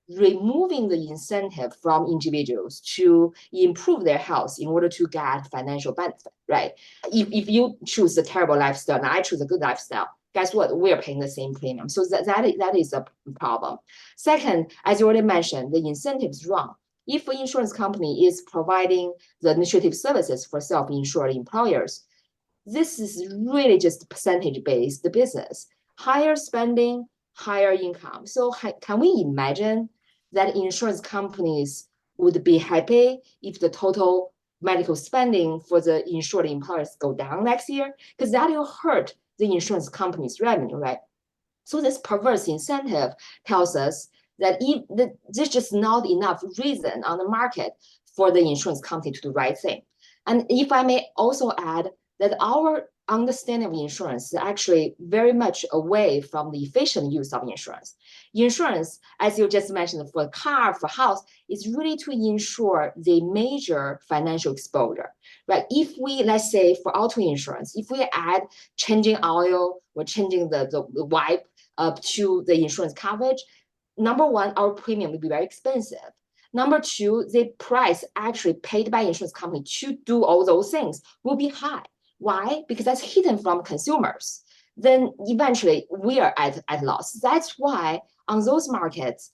removing the incentive from individuals to improve their health in order to get financial benefit, right? If you choose a terrible lifestyle and I choose a good lifestyle, guess what? We're paying the same premium. So that is a problem. Second, as you already mentioned, the incentive is wrong. If an insurance company is providing the administrative services for self-insured employers, this is really just percentage-based business. Higher spending, higher income. So can we imagine that insurance companies would be happy if the total medical spending for the insured employers go down next year? Because that will hurt the insurance company's revenue, right? So this perverse incentive tells us that there's just not enough reason on the market for the insurance company to do the right thing. And if I may also add that our understanding of insurance is actually very much away from the efficient use of insurance. Insurance, as you just mentioned, for a car, for house, is really to insure the major financial exposure, right? If we, let's say for auto insurance, if we add changing oil or changing the wipe to the insurance coverage, number one, our premium will be very expensive. Number two, the price actually paid by insurance company to do all those things will be high. Why? Because that's hidden from consumers. Then eventually we are at loss. That's why on those markets,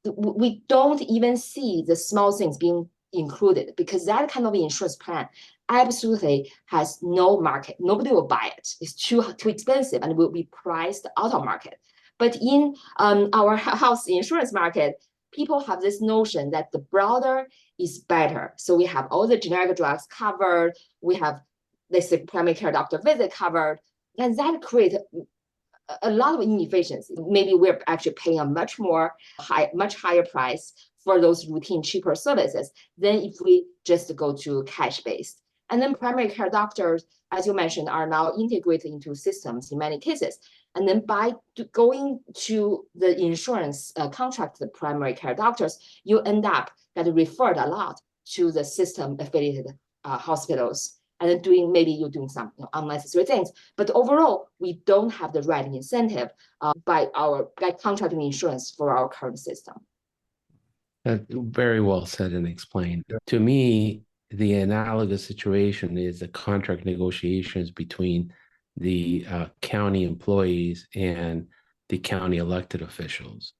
we don't even see the small things being included, because that kind of insurance plan absolutely has no market. Nobody will buy it. It's too expensive and will be priced out of market. But in our house insurance market, people have this notion that the broader is better. So we have all the generic drugs covered. We have, let's say, primary care doctor visit covered. And that creates a lot of inefficiency. Maybe we're actually paying a much higher price for those routine, cheaper services than if we just go to cash-based. And then primary care doctors, as you mentioned, are now integrated into systems in many cases. And then by going to the insurance contract, the primary care doctors, you end up getting referred a lot to the system-affiliated hospitals. And then you're doing some unnecessary things. But overall, we don't have the right incentive by contracting insurance for our current system. Very well said and explained. To me, the analogous situation is the contract negotiations between the county employees and the county elected officials.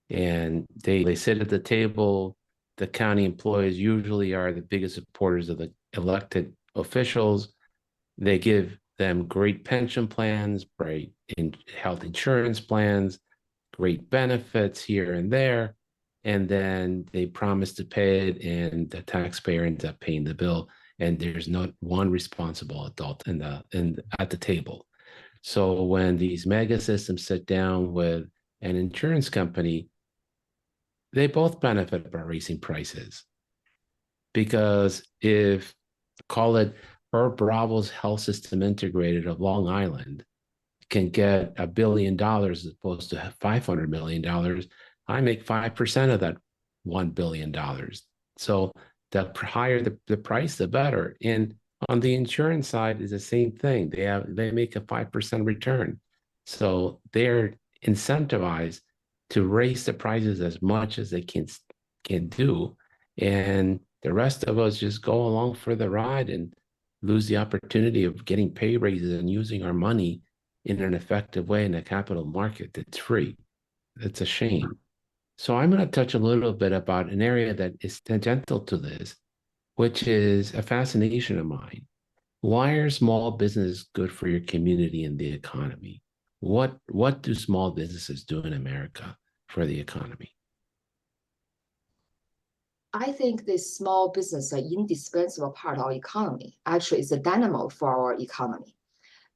And they sit at the table. The county employees usually are the biggest supporters of the elected officials. They give them great pension plans, great health insurance plans, great benefits here and there. And then they promise to pay it, and the taxpayer ends up paying the bill. And there's not one responsible adult at the table. So when these mega systems sit down with an insurance company, they both benefit by raising prices. Because if, call it Herb Bravo's health system integrated of Long Island, can get $1 billion as opposed to $500 million, I make 5% of that $1 billion. So the higher the price, the better. And on the insurance side is the same thing. They make a 5% return. So they're incentivized to raise the prices as much as they can do. And the rest of us just go along for the ride and lose the opportunity of getting pay raises and using our money in an effective way in a capital market that's free. It's a shame. So I'm going to touch a little bit about an area that is tangential to this, which is a fascination of mine. Why are small businesses good for your community and the economy? What do small businesses do in America for the economy? I think this small business are indispensable part of our economy. Actually, it's a dynamo for our economy.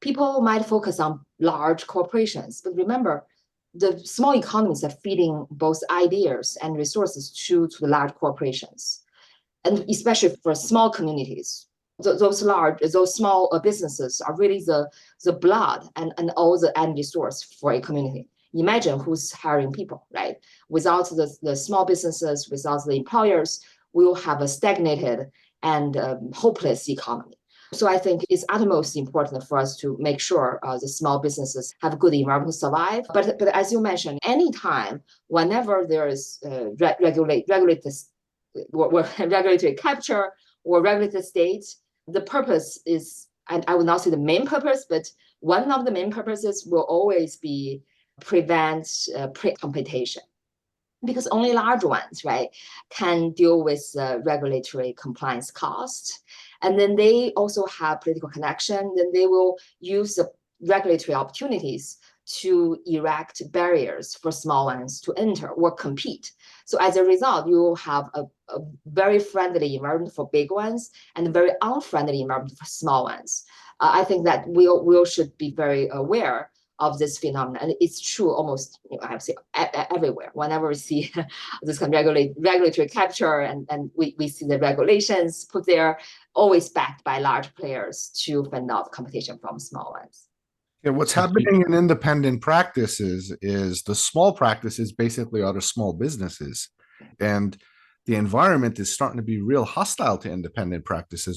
People might focus on large corporations, but remember, the small economies are feeding both ideas and resources to the large corporations, and especially for small communities. Those small businesses are really the blood and all the end resource for a community. Imagine who's hiring people, right? Without the small businesses, without the employers, we will have a stagnated and hopeless economy. So I think it's utmost important for us to make sure the small businesses have a good environment to survive. But as you mentioned, anytime, whenever there is regulated or regulatory capture or regulated state, the purpose is, and I would not say the main purpose, but one of the main purposes will always be prevent pre-competition, because only large ones, right, can deal with regulatory compliance costs. And then they also have political connection, then they will use the regulatory opportunities to erect barriers for small ones to enter or compete. So as a result, you will have a very friendly environment for big ones and a very unfriendly environment for small ones. I think that we should be very aware of this phenomenon, and it's true almost, I have to say, everywhere. Whenever we see this kind of regulatory capture, and we see the regulations put there, always backed by large players to fend off competition from small ones. Yeah, what's happening in independent practices is the small practices basically are the small businesses, and the environment is starting to be real hostile to independent practices.